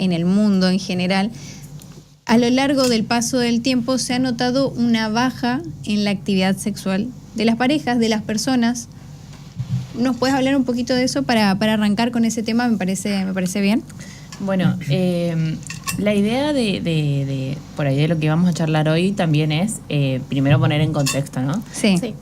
en el mundo en general, a lo largo del paso del tiempo se ha notado una baja en la actividad sexual de las parejas, de las personas. ¿Nos puedes hablar un poquito de eso para arrancar con ese tema? Me parece bien. Bueno, la idea de por ahí de lo que vamos a charlar hoy también es, primero poner en contexto, ¿no? Sí.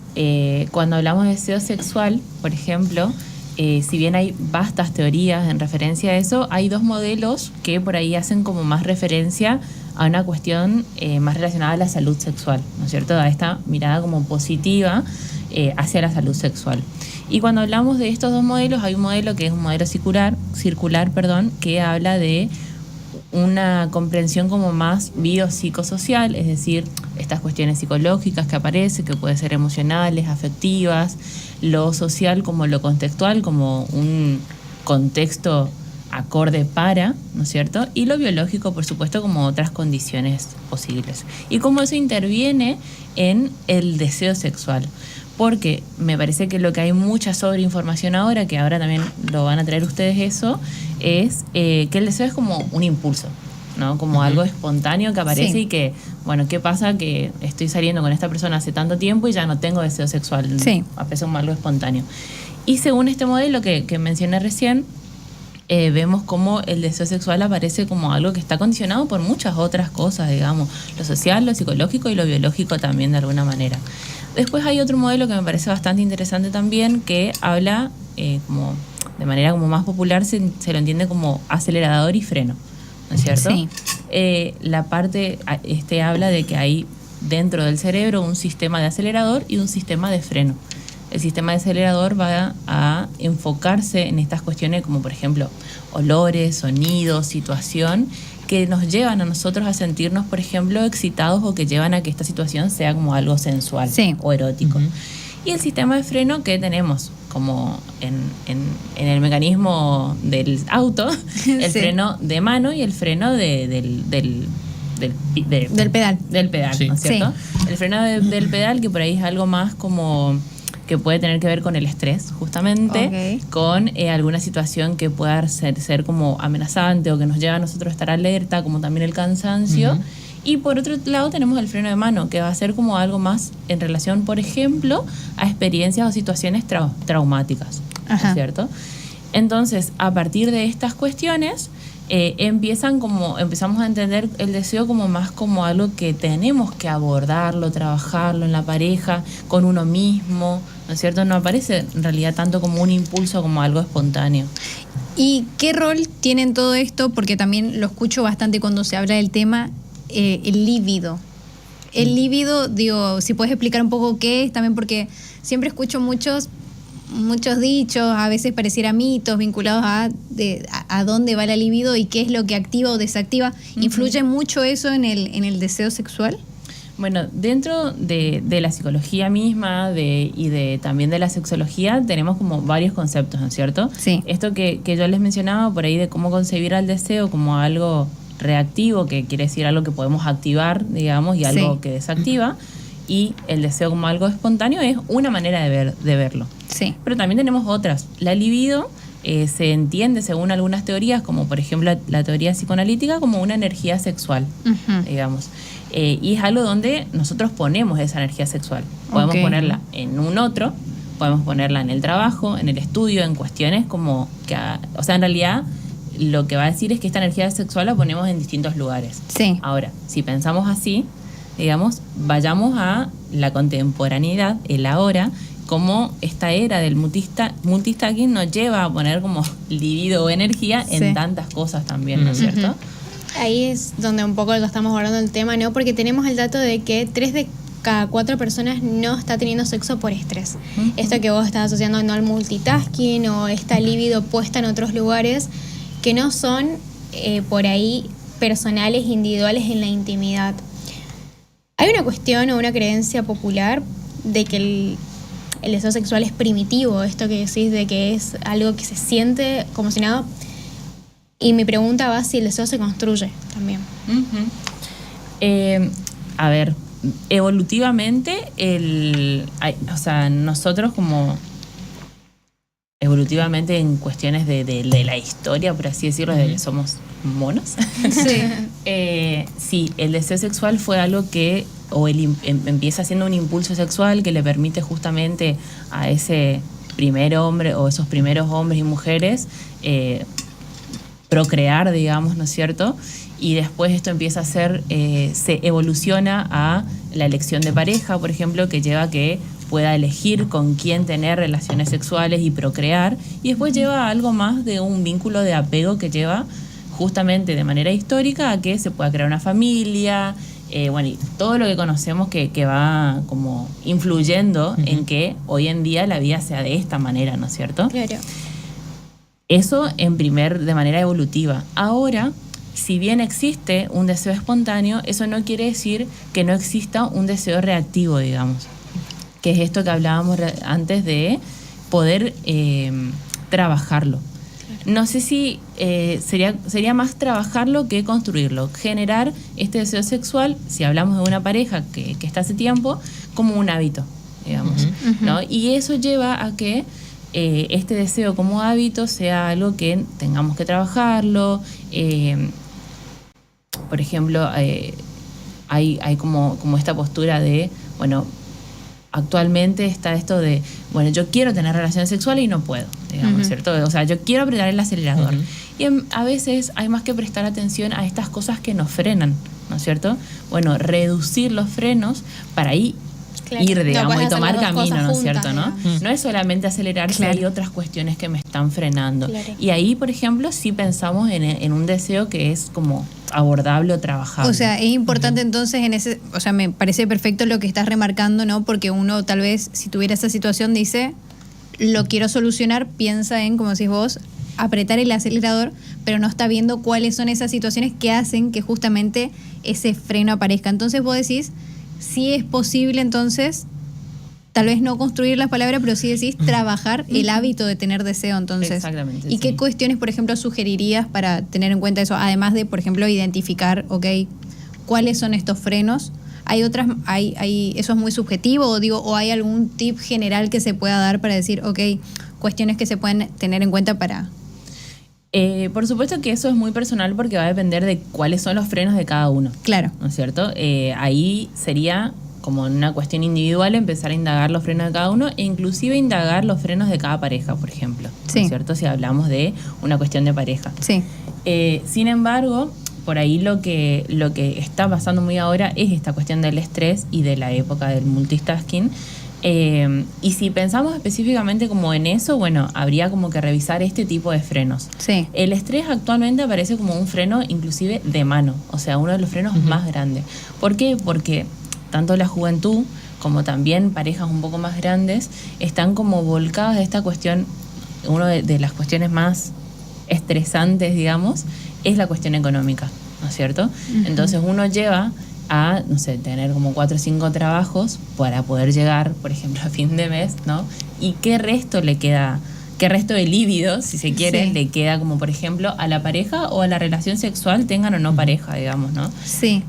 Cuando hablamos de deseo sexual, por ejemplo, si bien hay vastas teorías en referencia a eso, hay dos modelos que por ahí hacen como más referencia a una cuestión más relacionada a la salud sexual, ¿no es cierto? A esta mirada como positiva hacia la salud sexual. Y cuando hablamos de estos dos modelos, hay un modelo que es un modelo circular, que habla de una comprensión como más biopsicosocial, es decir, estas cuestiones psicológicas que aparecen, que pueden ser emocionales, afectivas, lo social como lo contextual, como un contexto acorde para, ¿no es cierto? Y lo biológico, por supuesto, como otras condiciones posibles. Y cómo eso interviene en el deseo sexual. Porque me parece que lo que hay mucha sobreinformación ahora, que ahora también lo van a traer ustedes eso, es que el deseo es como un impulso, ¿no? Como algo espontáneo que aparece. Sí. Y que, bueno, ¿qué pasa? Que estoy saliendo con esta persona hace tanto tiempo y ya no tengo deseo sexual. Sí. Aparece como algo espontáneo. Y según este modelo que mencioné recién, vemos como el deseo sexual aparece como algo que está condicionado por muchas otras cosas, digamos, lo social, lo psicológico y lo biológico también de alguna manera. Después hay otro modelo que me parece bastante interesante también, que habla como de manera como más popular, se lo entiende como acelerador y freno, ¿no es cierto? Sí. La parte, habla de que hay dentro del cerebro un sistema de acelerador y un sistema de freno. El sistema de acelerador va a enfocarse en estas cuestiones como, por ejemplo, olores, sonidos, situación, que nos llevan a nosotros a sentirnos, por ejemplo, excitados o que llevan a que esta situación sea como algo sensual, sí, o erótico. Y el sistema de freno que tenemos como en el mecanismo del auto, el sí, freno de mano y el freno del pedal. Del pedal, sí, ¿no es cierto? Sí. El freno del pedal, que por ahí es algo más como que puede tener que ver con el estrés, justamente, okay, con alguna situación que pueda ser como amenazante o que nos lleva a nosotros a estar alerta, como también el cansancio. Y por otro lado tenemos el freno de mano, que va a ser como algo más en relación, por ejemplo, a experiencias o situaciones traumáticas, ¿no es cierto? Entonces, a partir de estas cuestiones, empezamos a entender el deseo como más como algo que tenemos que abordarlo, trabajarlo en la pareja, con uno mismo, ¿no es cierto? No aparece en realidad tanto como un impulso, como algo espontáneo. ¿Y qué rol tiene en todo esto? Porque también lo escucho bastante cuando se habla del tema, el líbido. El líbido, digo, si puedes explicar un poco qué es, también porque siempre escucho muchos dichos, a veces pareciera mitos vinculados a dónde va la libido y qué es lo que activa o desactiva. ¿Influye mucho eso en el deseo sexual? Bueno, dentro de la psicología misma y también de la sexología tenemos como varios conceptos, ¿no es cierto? Sí. Esto que yo les mencionaba por ahí de cómo concebir al deseo como algo reactivo, que quiere decir algo que podemos activar, digamos, y algo sí, que desactiva. Y el deseo como algo espontáneo es una manera de verlo. Sí. Pero también tenemos otras. La libido se entiende, según algunas teorías, como por ejemplo la teoría psicoanalítica, como una energía sexual, digamos. Y es algo donde nosotros ponemos esa energía sexual. Podemos ponerla en un otro, podemos ponerla en el trabajo, en el estudio, en cuestiones como que... O sea, en realidad lo que va a decir es que esta energía sexual la ponemos en distintos lugares. Sí. Ahora, si pensamos así, digamos, vayamos a la contemporaneidad, el ahora, como esta era del multitasking nos lleva a poner como libido o energía en tantas cosas también, ¿no es cierto? Ahí es donde un poco lo estamos abordando el tema, ¿no? Porque tenemos el dato de que 3 de cada 4 personas no está teniendo sexo por estrés. Esto que vos estás asociando no al multitasking o esta libido puesta en otros lugares que no son por ahí personales, individuales en la intimidad. Hay una cuestión o una creencia popular de que el deseo sexual es primitivo, esto que decís de que es algo que se siente como si nada. Y mi pregunta va si el deseo se construye también. A ver, evolutivamente, nosotros como evolutivamente en cuestiones de la historia, por así decirlo, desde que somos monos. Sí. Sí, el deseo sexual fue algo que, empieza siendo un impulso sexual que le permite justamente a ese primer hombre o esos primeros hombres y mujeres procrear, digamos, ¿no es cierto? Y después esto empieza a ser, se evoluciona a la elección de pareja, por ejemplo, que lleva a que pueda elegir con quién tener relaciones sexuales y procrear, y después lleva a algo más de un vínculo de apego que lleva justamente de manera histórica a que se pueda crear una familia, bueno, y todo lo que conocemos que va como influyendo en que hoy en día la vida sea de esta manera, ¿no es cierto? Claro. Eso de manera evolutiva. Ahora, si bien existe un deseo espontáneo, eso no quiere decir que no exista un deseo reactivo, digamos, que es esto que hablábamos antes de poder trabajarlo. No sé si sería más trabajarlo que construirlo, generar este deseo sexual, si hablamos de una pareja que está hace tiempo, como un hábito, digamos, ¿no? Y eso lleva a que este deseo como hábito sea algo que tengamos que trabajarlo. Por ejemplo, hay como esta postura de, bueno, actualmente está esto de, bueno, yo quiero tener relaciones sexuales y no puedo, digamos, ¿cierto? O sea, yo quiero apretar el acelerador. Y a veces hay más que prestar atención a estas cosas que nos frenan, ¿no es cierto? Bueno, reducir los frenos para ahí ir, digamos, y tomar camino, ¿no es cierto? ¿No? No es solamente acelerar, si hay otras cuestiones que me están frenando. Claro. Y ahí, por ejemplo, sí pensamos en un deseo que es como abordable o trabajable. O sea, es importante entonces o sea, me parece perfecto lo que estás remarcando, ¿no? Porque uno tal vez, si tuviera esa situación, dice, lo quiero solucionar, piensa en, como decís vos, apretar el acelerador, pero no está viendo cuáles son esas situaciones que hacen que justamente ese freno aparezca. Entonces vos decís, sí es posible entonces, tal vez no construir las palabras, pero sí decís trabajar el hábito de tener deseo, entonces. Exactamente. ¿Y qué cuestiones, por ejemplo, sugerirías para tener en cuenta eso? Además de, por ejemplo, identificar, cuáles son estos frenos. ¿Eso es muy subjetivo o hay algún tip general que se pueda dar para decir, cuestiones que se pueden tener en cuenta para...? Por supuesto que eso es muy personal porque va a depender de cuáles son los frenos de cada uno. Claro. ¿No es cierto? Ahí sería como una cuestión individual empezar a indagar los frenos de cada uno e inclusive indagar los frenos de cada pareja, por ejemplo. Sí. ¿No es cierto? Si hablamos de una cuestión de pareja. Sí. Sin embargo, por ahí lo que está pasando muy ahora es esta cuestión del estrés y de la época del multitasking. Y si pensamos específicamente como en eso, bueno, habría como que revisar este tipo de frenos. Sí. El estrés actualmente aparece como un freno inclusive de mano, o sea, uno de los frenos más grandes. ¿Por qué? Porque tanto la juventud como también parejas un poco más grandes están como volcadas a esta cuestión. Una de las cuestiones más estresantes, digamos, es la cuestión económica, ¿no es cierto? Entonces uno lleva a, no sé, tener como 4 o 5 trabajos para poder llegar, por ejemplo, a fin de mes, ¿no? ¿Y qué resto le queda? ¿Qué resto de líbido, si se quiere, le queda como, por ejemplo, a la pareja o a la relación sexual, tengan o no pareja, digamos, ¿no? Sí.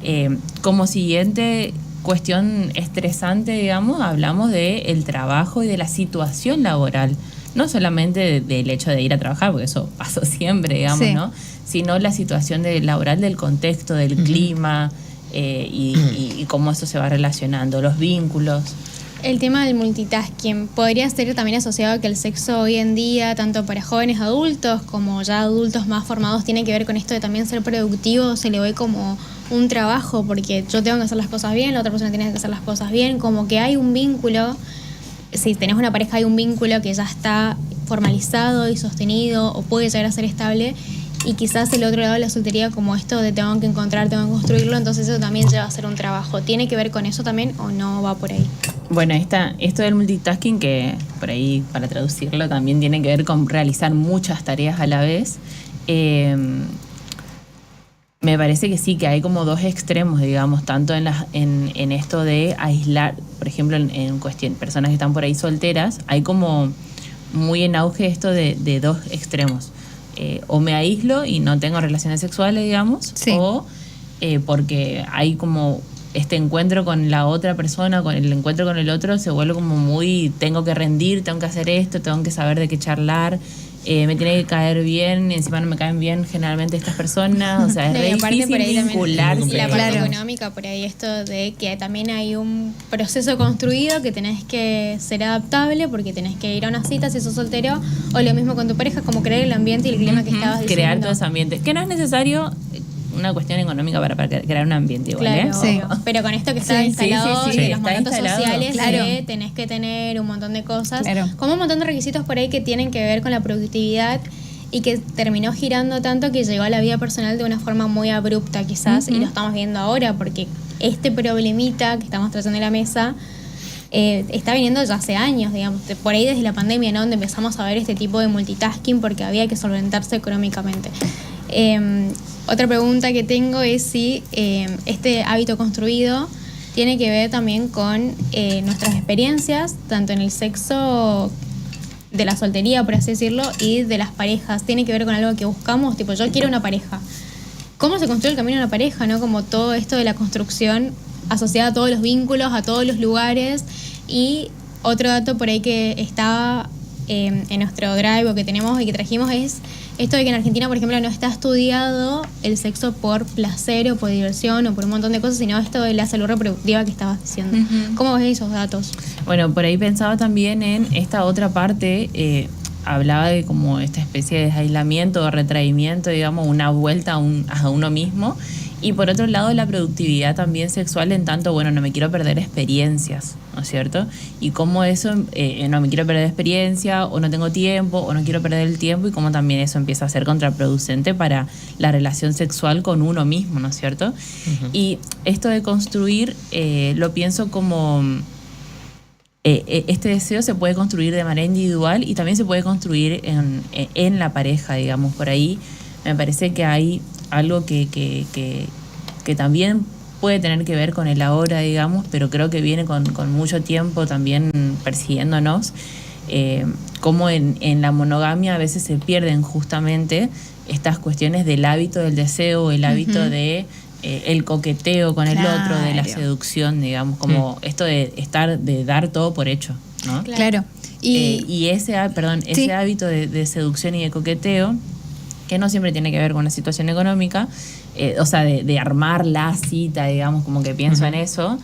Como siguiente cuestión estresante, digamos, hablamos del trabajo y de la situación laboral. No solamente del hecho de ir a trabajar, porque eso pasó siempre, digamos, ¿no? Sino la situación laboral del contexto, del clima, y cómo eso se va relacionando, los vínculos. El tema del multitasking podría ser también asociado a que el sexo hoy en día, tanto para jóvenes adultos como ya adultos más formados, tiene que ver con esto de también ser productivo, se le ve como un trabajo, porque yo tengo que hacer las cosas bien, la otra persona tiene que hacer las cosas bien, como que hay un vínculo. Si tenés una pareja, hay un vínculo que ya está formalizado y sostenido o puede llegar a ser estable, y quizás el otro lado de la soltería como esto de tengo que encontrar, tengo que construirlo, entonces eso también lleva a ser un trabajo. ¿Tiene que ver con eso también o no va por ahí? Bueno, esto del multitasking, que por ahí para traducirlo también tiene que ver con realizar muchas tareas a la vez. Me parece que sí, que hay como dos extremos, digamos, tanto en esto de aislar, por ejemplo, en cuestión, personas que están por ahí solteras, hay como muy en auge esto de dos extremos. O me aíslo y no tengo relaciones sexuales, digamos, o porque hay como este encuentro con la otra persona, con el encuentro con el otro, se vuelve como muy, tengo que rendir, tengo que hacer esto, tengo que saber de qué charlar, me tiene que caer bien, encima no me caen bien generalmente estas personas, o sea, es No, y re aparte difícil por ahí también vincularse. la parte Claro. económica, por ahí esto de que también hay un proceso construido que tenés que ser adaptable porque tenés que ir a una cita si sos soltero, o lo mismo con tu pareja, como crear el ambiente y el clima que estabas diciendo. Crear todo ese ambiente, que no es necesario una cuestión económica para crear un ambiente igual, Claro, ¿eh? Sí. obvio. Pero con esto que está Sí, instalado, sí, sí, de sí, los está mandatos instalado. sociales, Claro. que tenés que tener un montón de cosas, Claro. como un montón de requisitos por ahí que tienen que ver con la productividad y que terminó girando tanto que llegó a la vida personal de una forma muy abrupta quizás, y lo estamos viendo ahora porque este problemita que estamos tratando en la mesa está viniendo ya hace años, digamos, por ahí desde la pandemia, ¿no? Donde empezamos a ver este tipo de multitasking porque había que solventarse económicamente. Otra pregunta que tengo es si este hábito construido tiene que ver también con nuestras experiencias, tanto en el sexo de la soltería, por así decirlo, y de las parejas. Tiene que ver con algo que buscamos, tipo, yo quiero una pareja. ¿Cómo se construye el camino de una pareja, no? Como todo esto de la construcción asociada a todos los vínculos, a todos los lugares. Y otro dato por ahí que estaba en nuestro drive o que tenemos y que trajimos es esto de que en Argentina, por ejemplo, no está estudiado el sexo por placer o por diversión o por un montón de cosas, sino esto de la salud reproductiva que estabas diciendo. ¿Cómo ves esos datos? Bueno, por ahí pensaba también en esta otra parte, hablaba de como esta especie de aislamiento o retraimiento, digamos, una vuelta a uno mismo. Y por otro lado, la productividad también sexual en tanto, bueno, no me quiero perder experiencias, ¿no es cierto? Y cómo eso, no me quiero perder experiencia, o no tengo tiempo, o no quiero perder el tiempo, y cómo también eso empieza a ser contraproducente para la relación sexual con uno mismo, ¿no es cierto? Y esto de construir, lo pienso como... este deseo se puede construir de manera individual y también se puede construir en la pareja, digamos. Por ahí me parece que hay algo que también puede tener que ver con el ahora, digamos, pero creo que viene con mucho tiempo también persiguiéndonos, como en la monogamia a veces se pierden justamente estas cuestiones del hábito del deseo, el hábito de el coqueteo con el otro, de la Claro. seducción, digamos, como esto de dar todo por hecho, ¿no? Claro. Y ese Sí. hábito de seducción y de coqueteo, que no siempre tiene que ver con la situación económica, o sea, de armar la cita, digamos, como que pienso en eso,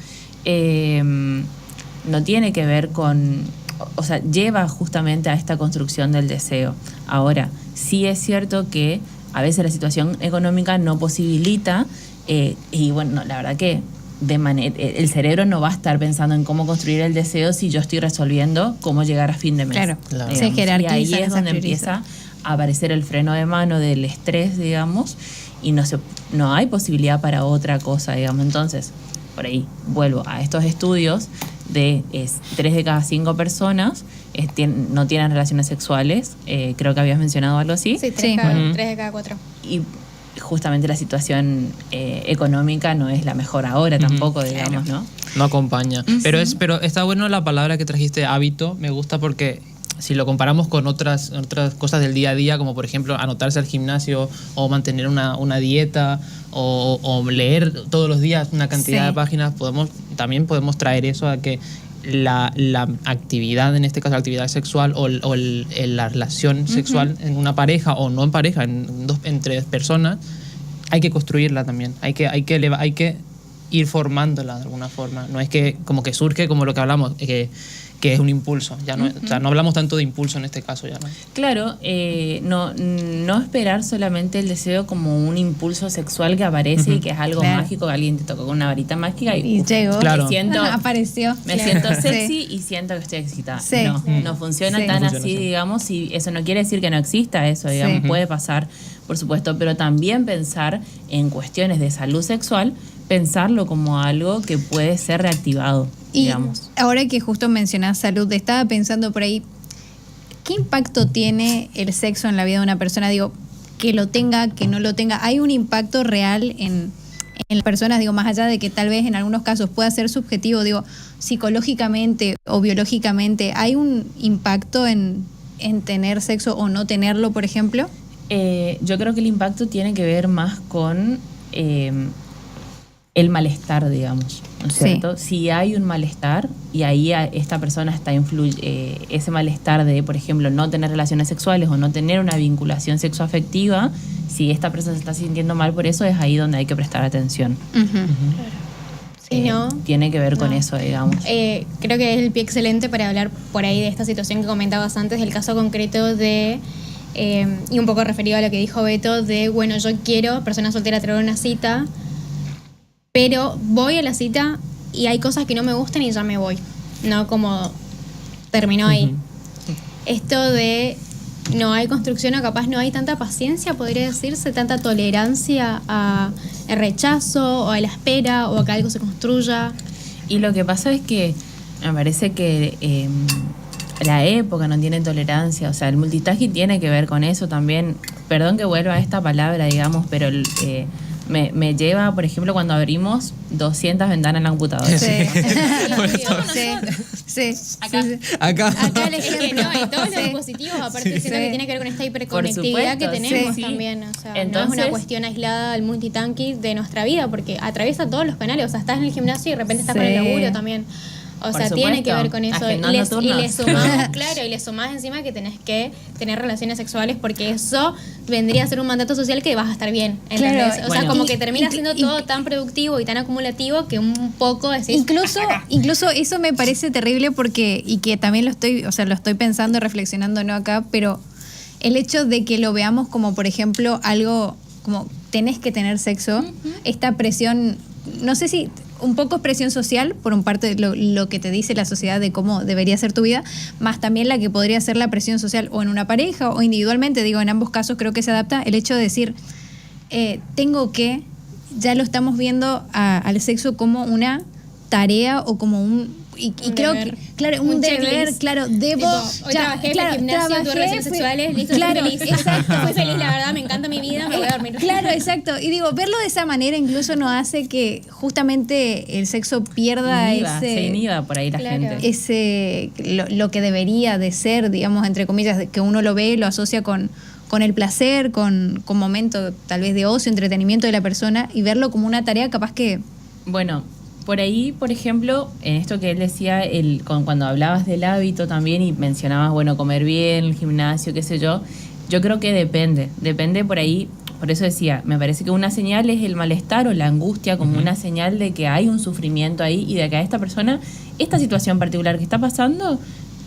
no tiene que ver con, o sea, lleva justamente a esta construcción del deseo. Ahora, sí es cierto que a veces la situación económica no posibilita, y bueno, la verdad que el cerebro no va a estar pensando en cómo construir el deseo si yo estoy resolviendo cómo llegar a fin de mes. Claro. Claro. Se Digamos. Y jerarquizan ahí es esas donde prioridades. empieza a aparecer el freno de mano del estrés, digamos, y no hay posibilidad para otra cosa, digamos. Entonces, por ahí vuelvo a estos estudios de 3 de cada 5 personas no tienen relaciones sexuales. Creo que habías mencionado algo así. Sí, Sí. 3 de cada 4. Y justamente la situación económica no es la mejor ahora tampoco, digamos, ¿no? No acompaña. Pero está bueno la palabra que trajiste, hábito. Me gusta porque si lo comparamos con otras cosas del día a día, como por ejemplo anotarse al gimnasio o mantener una dieta o leer todos los días una cantidad Sí. de páginas, también podemos traer eso a que la actividad, en este caso la actividad sexual o la relación sexual en una pareja o no en pareja, entre personas, hay que construirla también. Hay que ir formándola de alguna forma. No es que como que surge como lo que hablamos, que es un impulso. Ya no, o sea, no hablamos tanto de impulso en este caso ya, ¿no? Claro, no esperar solamente el deseo como un impulso sexual que aparece y que es algo Claro. mágico, que alguien te tocó con una varita mágica Y llegó. Claro. me siento, Apareció. me Claro. siento sexy Sí. y siento que estoy excitada. Sí. No funciona Sí. tan No funciona así, así. digamos, y eso no quiere decir que no exista eso, digamos, Sí. puede pasar, por supuesto, pero también pensar en cuestiones de salud sexual, pensarlo como algo que puede ser reactivado, Y digamos. ahora que justo mencionás salud, estaba pensando por ahí, ¿qué impacto tiene el sexo en la vida de una persona? Digo, que lo tenga, que no lo tenga. ¿Hay un impacto real en las personas? Digo, más allá de que tal vez en algunos casos pueda ser subjetivo, digo, psicológicamente o biológicamente, ¿hay un impacto en tener sexo o no tenerlo, por ejemplo? Yo creo que el impacto tiene que ver más con el malestar, digamos, ¿no es Sí. cierto? Si hay un malestar y ahí esta persona está ese malestar de, por ejemplo, no tener relaciones sexuales o no tener una vinculación sexoafectiva, si esta persona se está sintiendo mal por eso, es ahí donde hay que prestar atención. Si no, Tiene que ver con no. eso, digamos. Creo que es el pie excelente para hablar por ahí de esta situación que comentabas antes, del caso concreto de, y un poco referido a lo que dijo Beto, de, bueno, yo quiero, persona soltera, tener una cita, pero voy a la cita y hay cosas que no me gustan y ya me voy, no como terminó ahí. Esto de no hay construcción o capaz no hay tanta paciencia, podría decirse, tanta tolerancia al rechazo o a la espera o a que algo se construya. Y lo que pasa es que me parece que la época no tiene tolerancia, o sea, el multitasking tiene que ver con eso también. Perdón que vuelva a esta palabra, digamos, pero me lleva, por ejemplo, cuando abrimos 200 ventanas en la computadora. Sí. Sí. Sí. Acá. Sí. Acá. Acá es que no, y todos los Sí. dispositivos, aparte Sí. siento que tiene que ver con esta hiperconectividad que supuesto, tenemos sí. también. O sea, no Entonces- es una cuestión aislada del multitasking de nuestra vida, porque atraviesa todos los canales. O sea, estás en el gimnasio y de repente estás Sí. con el laburo también. O Por sea, tiene que supuesto. ver con eso. Agendando Y le turnos. sumamos, claro, y le sumás encima que tenés que tener relaciones sexuales porque eso vendría a ser un mandato social que vas a estar bien. ¿Entendés? Claro, O sea, bueno. como que termina siendo y- todo tan productivo y tan acumulativo que un poco decís, Incluso eso me parece terrible porque, y que también lo estoy pensando y reflexionando no acá, pero el hecho de que lo veamos como, por ejemplo, algo como tenés que tener sexo, esta presión, no sé si un poco es presión social, por un parte lo que te dice la sociedad de cómo debería ser tu vida, más también la que podría ser la presión social o en una pareja o individualmente, digo, en ambos casos creo que se adapta el hecho de decir, tengo que, ya lo estamos viendo al sexo como una tarea o como un... Y Un creo deber. que, claro, un Un deber, checklist. claro, debo... tipo, hoy trabajé, fui al gimnasio, tuve relaciones sexuales, listo, claro, estoy feliz. exacto. Fui feliz, la verdad, me encanta mi vida, me voy a dormir. Claro, exacto. Y digo, verlo de esa manera incluso nos hace que justamente el sexo pierda se inhiba por ahí la Claro. gente. lo que debería de ser, digamos, entre comillas, que uno lo ve, lo asocia con el placer, con momento tal vez de ocio, entretenimiento de la persona y verlo como una tarea capaz que... Bueno, por ahí, por ejemplo, en esto que él decía, cuando hablabas del hábito también y mencionabas, bueno, comer bien, el gimnasio, qué sé yo creo que depende por ahí, por eso decía, me parece que una señal es el malestar o la angustia como una señal de que hay un sufrimiento ahí y de que a esta persona, esta situación particular que está pasando,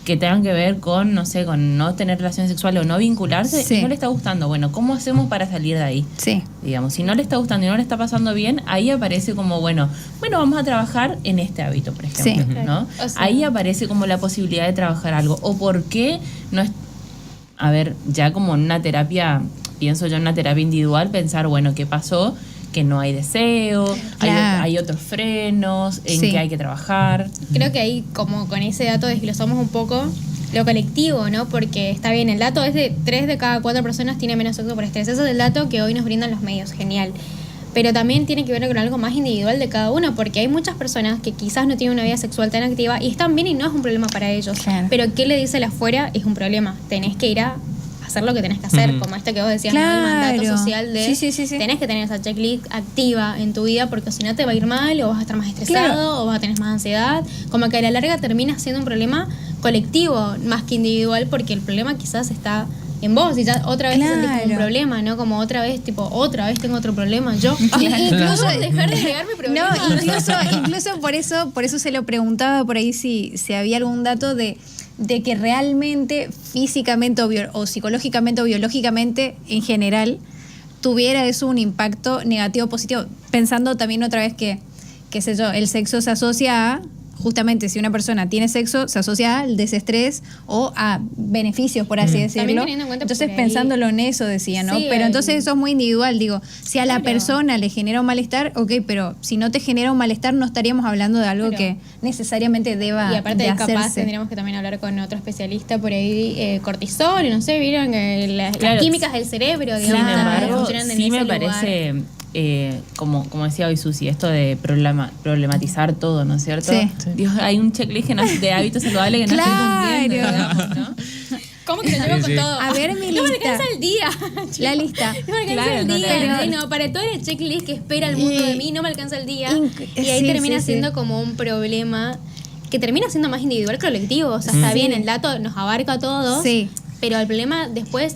que tengan que ver con, no sé, con no tener relaciones sexuales o no vincularse, Sí. no le está gustando. Bueno, ¿cómo hacemos para salir de ahí? Sí. Digamos, si no le está gustando y no le está pasando bien, ahí aparece como, bueno, vamos a trabajar en este hábito, por ejemplo, Sí. ¿no? O sea- Ahí aparece como la posibilidad de trabajar algo. O por qué no es, a ver, ya como en una terapia, pienso yo en una terapia individual, pensar, bueno, ¿qué pasó? Que no hay deseo, Claro. hay otros frenos, en Sí. que hay que trabajar. Creo que ahí, como con ese dato, desglosamos un poco lo colectivo, ¿no? Porque está bien, el dato es de 3 de cada 4 personas tiene menos sexo por estrés. Eso es el dato que hoy nos brindan los medios, genial. Pero también tiene que ver con algo más individual de cada uno, porque hay muchas personas que quizás no tienen una vida sexual tan activa y están bien y no es un problema para ellos. Claro. Pero ¿qué le dice el afuera? Es un problema. Tenés que ir a hacer lo que tenés que hacer, como esto que vos decías, ¿no? El mandato Claro. social de Sí. tenés que tener esa checklist activa en tu vida porque si no te va a ir mal o vas a estar más estresado Claro. o vas a tener más ansiedad, como que a la larga termina siendo un problema colectivo más que individual porque el problema quizás está en vos y ya otra vez te sentís como un Claro. problema, ¿no? Como otra vez tengo otro problema, yo. Incluso dejar de negar mi problema. No, incluso por eso se lo preguntaba por ahí si había algún dato de que realmente físicamente o psicológicamente o biológicamente en general tuviera eso un impacto negativo o positivo. Pensando también otra vez que, qué sé yo, el sexo se asocia a, justamente si una persona tiene sexo, se asocia al desestrés o a beneficios, por así decirlo. También teniendo en cuenta Entonces, por ahí- pensándolo en eso decía, ¿no? Sí, Pero entonces eso es muy individual, digo, si a la Claro. persona le genera un malestar, ok, pero si no te genera un malestar no estaríamos hablando de algo Claro. que necesariamente deba Y aparte de capaz hacerse. tendríamos que también hablar con otro especialista por ahí, cortisol, no sé, vieron que las Claro. químicas del cerebro, Sin digamos, también embargo, funcionan en sí ese me lugar. parece, como decía hoy Susi, esto de problematizar todo, ¿no es cierto? Sí. Dios, hay un checklist de hábitos saludables que no Claro. estoy cumpliendo, digamos, ¿no? ¿Cómo que lo llevo Sí, con sí. todo? A ver, mi No me lista. alcanza el día. La lista. No me alcanza Claro, el no día. te alcanza. No, para todo el checklist que espera el mundo de mí, no me alcanza el día. Y ahí Sí, termina sí, sí. siendo como un problema que termina siendo más individual que colectivo. O sea, está bien, el dato nos abarca a todos. Sí. Pero el problema después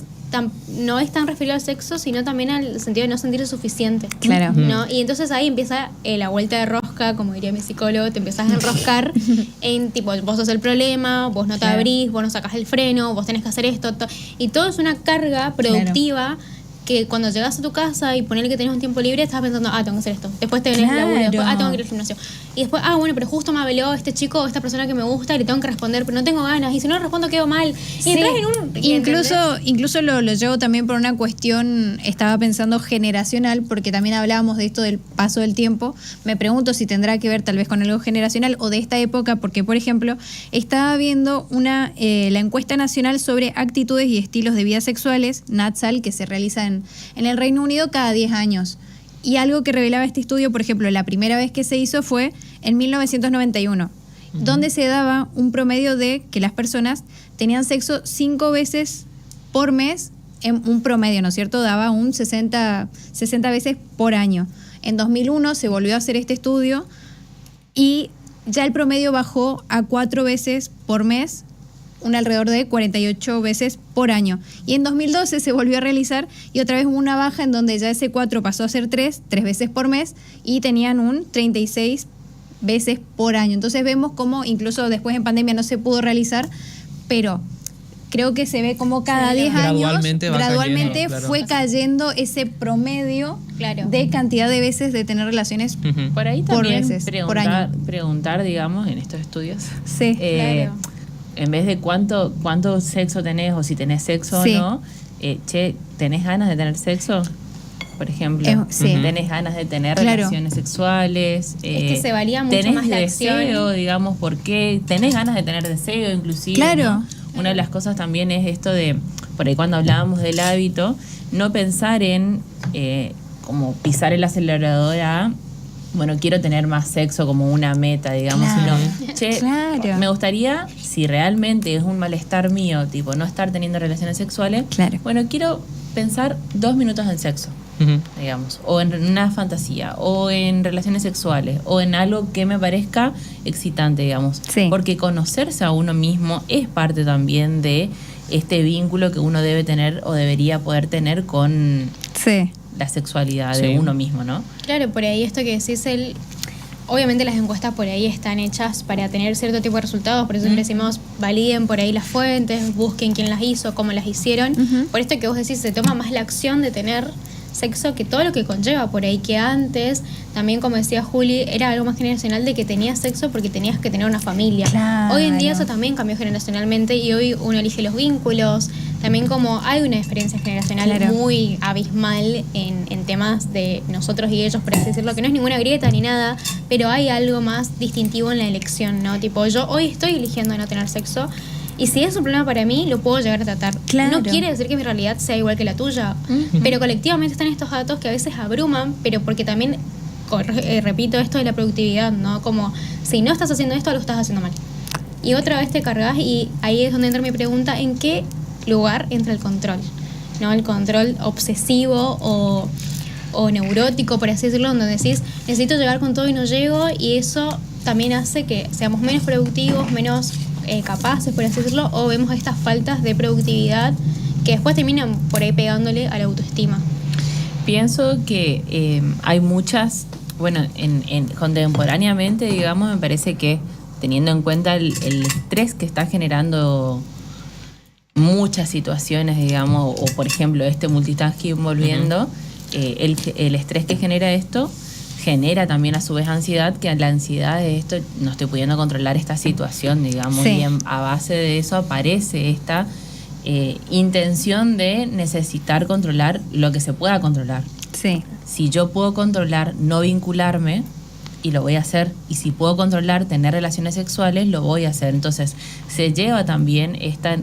no es tan referido al sexo, sino también al sentido de no sentirse suficiente. Claro. ¿No? Y entonces ahí empieza la vuelta de rosca, como diría mi psicólogo, te empezás a enroscar en tipo, vos sos el problema, vos no te Claro. abrís, vos no sacás el freno, vos tenés que hacer esto. Y todo es una carga productiva que cuando llegas a tu casa y ponele que tenés un tiempo libre, estás pensando, tengo que hacer esto. Después te venís al laburo, después, tengo que ir al gimnasio. Y después, bueno, pero justo me habló este chico o esta persona que me gusta y le tengo que responder, pero no tengo ganas. Y si no le respondo, quedo mal. Y Sí. entras en un... Incluso lo llevo también por una cuestión, estaba pensando generacional, porque también hablábamos de esto del paso del tiempo. Me pregunto si tendrá que ver tal vez con algo generacional o de esta época, porque por ejemplo, estaba viendo la encuesta nacional sobre actitudes y estilos de vida sexuales, NATSAL, que se realiza en el Reino Unido cada 10 años. Y algo que revelaba este estudio, por ejemplo, la primera vez que se hizo fue en 1991, donde se daba un promedio de que las personas tenían sexo 5 veces por mes, en un promedio, ¿no es cierto? Daba un 60 veces por año. En 2001 se volvió a hacer este estudio y ya el promedio bajó a 4 veces por mes, un alrededor de 48 veces por año. Y en 2012 se volvió a realizar y otra vez hubo una baja en donde ya ese 4 pasó a ser 3 veces por mes y tenían un 36 veces por año. Entonces vemos cómo incluso después en pandemia no se pudo realizar, pero creo que se ve como cada 10 años Gradualmente va cayendo, claro. fue cayendo ese promedio de cantidad de veces de tener relaciones. Ujú. Por ahí Por también veces, por año. preguntar, digamos, en estos estudios, Sí, Claro. en vez de cuánto sexo tenés o si tenés sexo Sí. o no, ¿tenés ganas de tener sexo? Por ejemplo, Sí. ¿tenés ganas de tener Claro. relaciones sexuales? que se varía mucho ¿tenés más la acción? deseo, digamos, por qué? ¿Tenés ganas de tener deseo inclusive? Claro. ¿no? Una de las cosas también es esto de, por ahí cuando hablábamos del hábito, no pensar en como pisar el acelerador a, bueno, quiero tener más sexo como una meta, digamos, Claro. sino, che, Claro. me gustaría, si realmente es un malestar mío, tipo, no estar teniendo relaciones sexuales, Claro. bueno, quiero pensar 2 minutos en sexo, Ujú. digamos, o en una fantasía, o en relaciones sexuales, o en algo que me parezca excitante, digamos. Sí. Porque conocerse a uno mismo es parte también de este vínculo que uno debe tener o debería poder tener con sí. la sexualidad Sí. de uno mismo, ¿no? Claro, por ahí esto que decís, obviamente las encuestas por ahí están hechas para tener cierto tipo de resultados, por eso siempre decimos, validen por ahí las fuentes, busquen quién las hizo, cómo las hicieron. Ujú. Por esto que vos decís, se toma más la acción de tener sexo que todo lo que conlleva por ahí, que antes, también como decía Juli, era algo más generacional de que tenías sexo porque tenías que tener una familia. Claro. Hoy en día eso también cambió generacionalmente y hoy uno elige los vínculos, también como hay una diferencia generacional Claro. muy abismal en temas de nosotros y ellos, por así decirlo, que no es ninguna grieta ni nada, pero hay algo más distintivo en la elección, ¿no? Tipo, yo hoy estoy eligiendo no tener sexo y si es un problema para mí, lo puedo llegar a tratar. Claro. No quiere decir que mi realidad sea igual que la tuya, pero colectivamente están estos datos que a veces abruman, pero porque también, repito, esto de la productividad, ¿no? Como, si no estás haciendo esto, lo estás haciendo mal. Y otra vez te cargas y ahí es donde entra mi pregunta, ¿en qué lugar entra el control? ¿No? El control obsesivo o neurótico, por así decirlo, donde decís, necesito llegar con todo y no llego, y eso también hace que seamos menos productivos, menos capaces, por así decirlo, o vemos estas faltas de productividad que después terminan por ahí pegándole a la autoestima. Pienso que hay muchas, bueno, contemporáneamente, digamos, me parece que teniendo en cuenta el estrés que está generando muchas situaciones, digamos, o por ejemplo este multitasking volviendo, el estrés que genera esto genera también a su vez ansiedad, que la ansiedad de esto, no estoy pudiendo controlar esta situación, digamos, Sí. y a base de eso aparece esta intención de necesitar controlar lo que se pueda controlar. Sí. Si yo puedo controlar no vincularme, y lo voy a hacer, y si puedo controlar tener relaciones sexuales, lo voy a hacer. Entonces se lleva también esta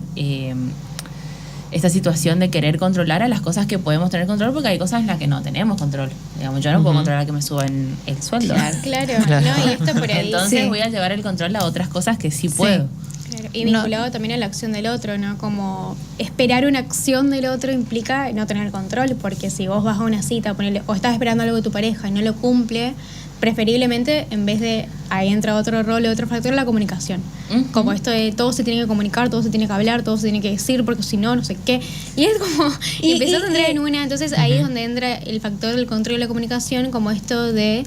situación de querer controlar a las cosas que podemos tener control, porque hay cosas en las que no tenemos control. Digamos, yo no puedo controlar que me suban el sueldo. Claro, ¿no? Y esto por ahí. Entonces Sí. voy a llevar el control a otras cosas que sí puedo. Claro, y No- vinculado también a la acción del otro, ¿no? Como esperar una acción del otro implica no tener control, porque si vos vas a una cita, ponele, o estás esperando algo de tu pareja y no lo cumple, preferiblemente, en vez de, ahí entra otro rol, otro factor, la comunicación. Ujú. Como esto de todo se tiene que comunicar, todo se tiene que hablar, todo se tiene que decir, porque si no, no sé qué. Y es como, Y- empezás y- a entrar y- en una, entonces ahí es donde entra el factor del control de la comunicación, como esto de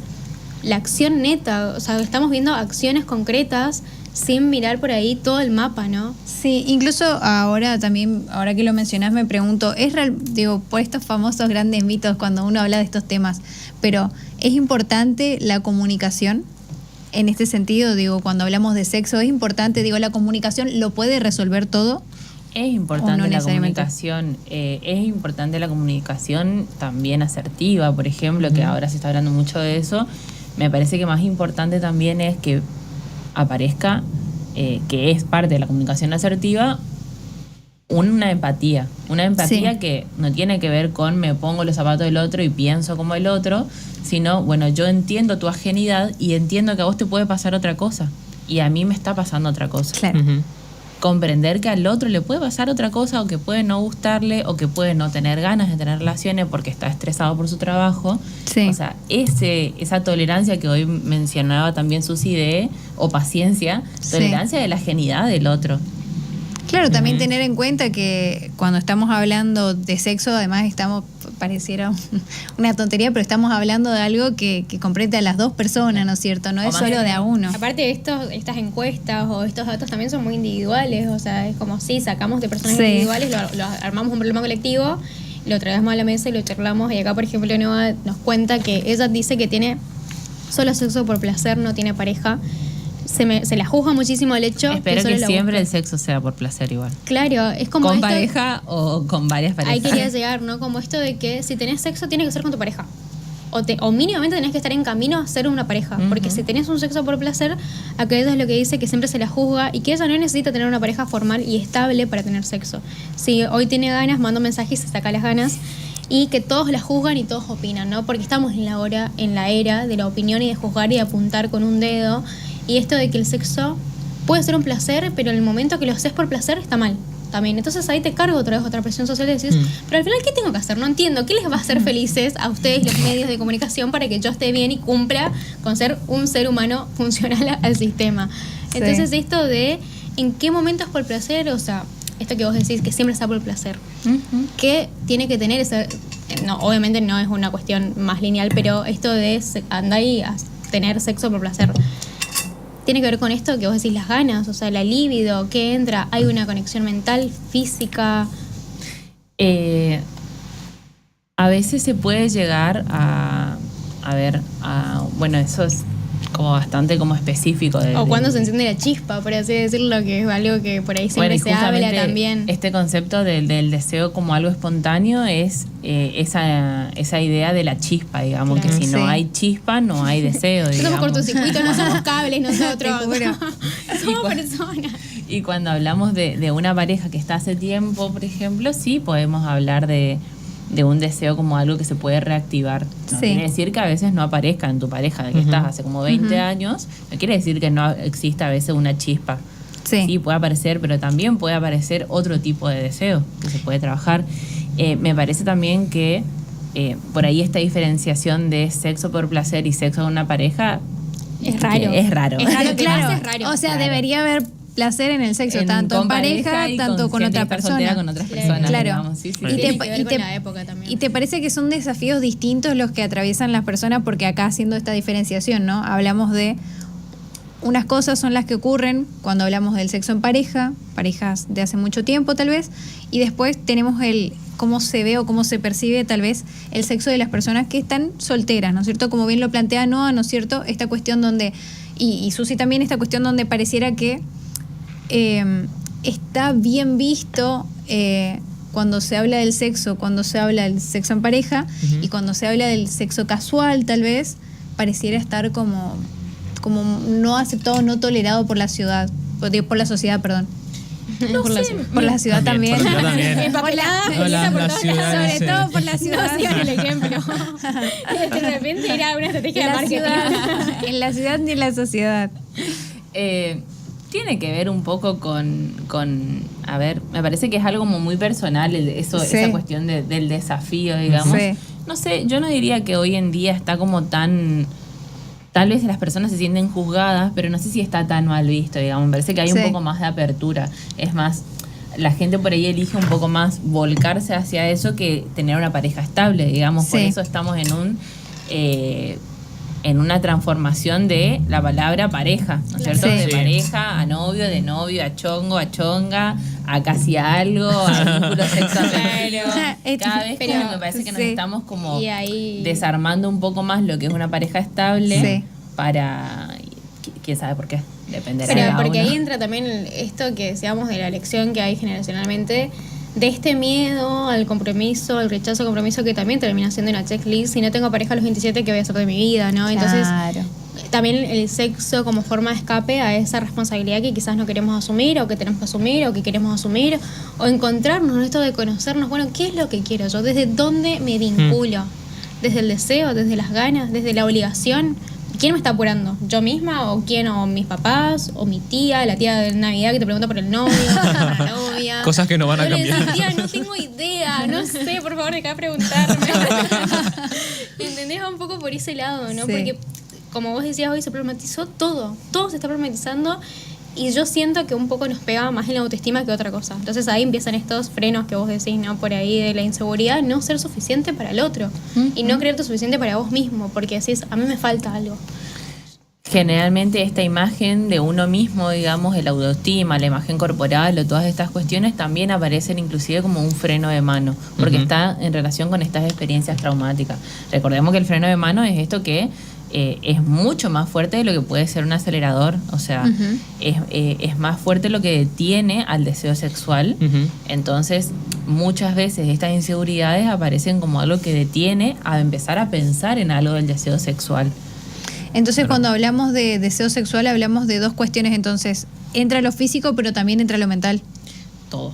la acción neta. O sea, estamos viendo acciones concretas sin mirar por ahí todo el mapa, ¿no? Sí, incluso ahora también, ahora que lo mencionás, me pregunto, es real, digo, por estos famosos grandes mitos cuando uno habla de estos temas, pero ¿es importante la comunicación? En este sentido, digo, cuando hablamos de sexo, ¿es importante, digo, la comunicación lo puede resolver todo? Es ¿O importante no la necesariamente? comunicación, es importante la comunicación también asertiva, por ejemplo, que ahora se está hablando mucho de eso. Me parece que más importante también es que aparezca, que es parte de la comunicación asertiva, una empatía Sí. que no tiene que ver con me pongo los zapatos del otro y pienso como el otro, sino, bueno, yo entiendo tu ajenidad y entiendo que a vos te puede pasar otra cosa y a mí me está pasando otra cosa. Claro. Ujú. Comprender que al otro le puede pasar otra cosa o que puede no gustarle o que puede no tener ganas de tener relaciones porque está estresado por su trabajo. Sí. O sea, esa tolerancia que hoy mencionaba también Susi o paciencia, Sí. tolerancia de la ajenidad del otro. Claro, también tener en cuenta que cuando estamos hablando de sexo, además estamos, pareciera una tontería, pero estamos hablando de algo que comprende a las dos personas, ¿no es cierto? No O es más solo de- de a uno. Aparte de estas encuestas o estos datos también son muy individuales, o sea, es como si sacamos de personas Sí. individuales, lo armamos un problema colectivo, lo traemos a la mesa y lo charlamos, y acá, por ejemplo, Nova nos cuenta que ella dice que tiene solo sexo por placer, no tiene pareja. Se la juzga muchísimo el hecho Espero solo que la siempre el busca. sexo sea por placer igual. Claro, es como ¿Con esto- pareja o con varias parejas? Ahí quería llegar, ¿no? Como esto de que si tenés sexo tiene que ser con tu pareja. O mínimamente tenés que estar en camino a ser una pareja. Ujú. Porque si tenés un sexo por placer, aquello es lo que dice que siempre se la juzga y que ella no necesita tener una pareja formal y estable para tener sexo. Si hoy tiene ganas, manda un mensaje y se saca las ganas. Y que todos la juzgan y todos opinan, ¿no? Porque estamos en la era de la opinión y de juzgar y de apuntar con un dedo. Y esto de que el sexo puede ser un placer, pero en el momento que lo haces por placer está mal también. Entonces ahí te cargo otra vez otra presión social y decís, pero al final, ¿qué tengo que hacer? No entiendo. ¿Qué les va a hacer felices a ustedes, los medios de comunicación, para que yo esté bien y cumpla con ser un ser humano funcional al sistema? Sí. Entonces esto de en qué momento es por placer, o sea, esto que vos decís que siempre está por placer. Ujú. ¿Qué tiene que tener ese? No, obviamente no es una cuestión más lineal, pero esto de andar y a tener sexo por placer tiene que ver con esto que vos decís, las ganas, o sea, la libido, ¿qué entra? Hay una conexión mental, física. A veces se puede llegar bueno, eso es como bastante como específico. O cuando se enciende la chispa, por así decirlo, que es algo que por ahí siempre Bueno, y se habla justamente también. este concepto del deseo como algo espontáneo es esa idea de la chispa, digamos, Claro. que si no Sí. hay chispa, no hay deseo, No somos digamos. cortocircuitos, no somos cables nosotros. Te juro. Somos personas. Y cuando hablamos de una pareja que está hace tiempo, por ejemplo, sí podemos hablar de un deseo como algo que se puede reactivar. No Sí. quiere decir que a veces no aparezca en tu pareja de que Ujú. estás hace como 20 años, no quiere decir que no exista a veces una chispa. Sí. Sí, puede aparecer, pero también puede aparecer otro tipo de deseo que se puede trabajar. Me parece también que por ahí esta diferenciación de sexo por placer y sexo con una pareja Es raro. Es raro. Es raro, que Claro. pase, es raro. O sea, Claro. debería haber placer en el sexo, tanto en con pareja, y tanto con gente otra que está soltera persona. con otras Claro. personas, Claro. digamos. Sí, sí, Y sí. Tiene te- que ver y con te- la época también. ¿Y te parece que son desafíos distintos los que atraviesan las personas? Porque acá haciendo esta diferenciación, ¿no? Hablamos de unas cosas son las que ocurren cuando hablamos del sexo en pareja, parejas de hace mucho tiempo tal vez, y después tenemos el cómo se ve o cómo se percibe tal vez el sexo de las personas que están solteras, ¿no es cierto? Como bien lo plantea Noa, ¿no es cierto? Esta cuestión donde, y Susi también, esta cuestión donde pareciera que está bien visto cuando se habla del sexo, cuando se habla del sexo en pareja y cuando se habla del sexo casual, tal vez, pareciera estar como no aceptado, no tolerado por la ciudad, por la sociedad, perdón. Por la ciudad. Por la ciudad también. Por la ciudad también. Empapelada, Por la por todas ciudad, sobre sí. todo por la ciudad. No sigan el ejemplo. De repente era una estrategia de La marketing. ciudad, en la ciudad ni en la sociedad. Tiene que ver un poco a ver, me parece que es algo como muy personal Sí. esa cuestión del desafío, digamos. Sí. No sé, yo no diría que hoy en día está como tan... Tal vez las personas se sienten juzgadas, pero no sé si está tan mal visto, digamos. Me parece que hay un Sí. poco más de apertura. Es más, la gente por ahí elige un poco más volcarse hacia eso que tener una pareja estable, digamos. Por Sí. eso estamos en una transformación de la palabra pareja, ¿no es cierto? Sí. De Sí. pareja a novio, de novio a chongo, a chonga, a casi algo, a vínculo sexoafectivo. Cada vez Pero- como me parece que nos sí. estamos como Y ahí- desarmando un poco más lo que es una pareja estable Sí. para... ¿Quién sabe por qué? Dependerá de Pero cada porque uno. ahí entra también esto que decíamos de la elección que hay generacionalmente, de este miedo al compromiso, al rechazo al compromiso, que también termina siendo una checklist. Si no tengo pareja a los 27, ¿qué voy a hacer de mi vida? ¿No? Entonces, Claro. también el sexo como forma de escape a esa responsabilidad que quizás no queremos asumir, o que tenemos que asumir, o que queremos asumir, o encontrarnos en esto de conocernos. Bueno, ¿qué es lo que quiero yo? ¿Desde dónde me vinculo? ¿Desde el deseo? ¿Desde las ganas? ¿Desde la obligación? ¿Quién me está apurando? ¿Yo misma? ¿O quién? ¿O mis papás? ¿O mi tía? La tía de Navidad que te pregunta por el novio, la novia. Cosas que no van a Yo le decía, cambiar. tía, no tengo idea, no sé, por favor, deja de preguntarme. ¿Entendés? Va un poco por ese lado, ¿no? Sí. Porque, como vos decías, hoy se problematizó todo se está problematizando, y yo siento que un poco nos pega más en la autoestima que otra cosa. Entonces ahí empiezan estos frenos que vos decís, ¿no? Por ahí de la inseguridad, no ser suficiente para el otro y no creerte suficiente para vos mismo, porque decís, a mí me falta algo. Generalmente esta imagen de uno mismo, digamos, el autoestima, la imagen corporal o todas estas cuestiones también aparecen inclusive como un freno de mano, porque está en relación con estas experiencias traumáticas. Recordemos que el freno de mano es esto que es mucho más fuerte de lo que puede ser un acelerador, o sea, es más fuerte lo que detiene al deseo sexual. Ujú. Entonces, muchas veces estas inseguridades aparecen como algo que detiene a empezar a pensar en algo del deseo sexual. Entonces, cuando hablamos de deseo sexual, hablamos de dos cuestiones. Entonces, entra lo físico, pero también entra lo mental. Todo.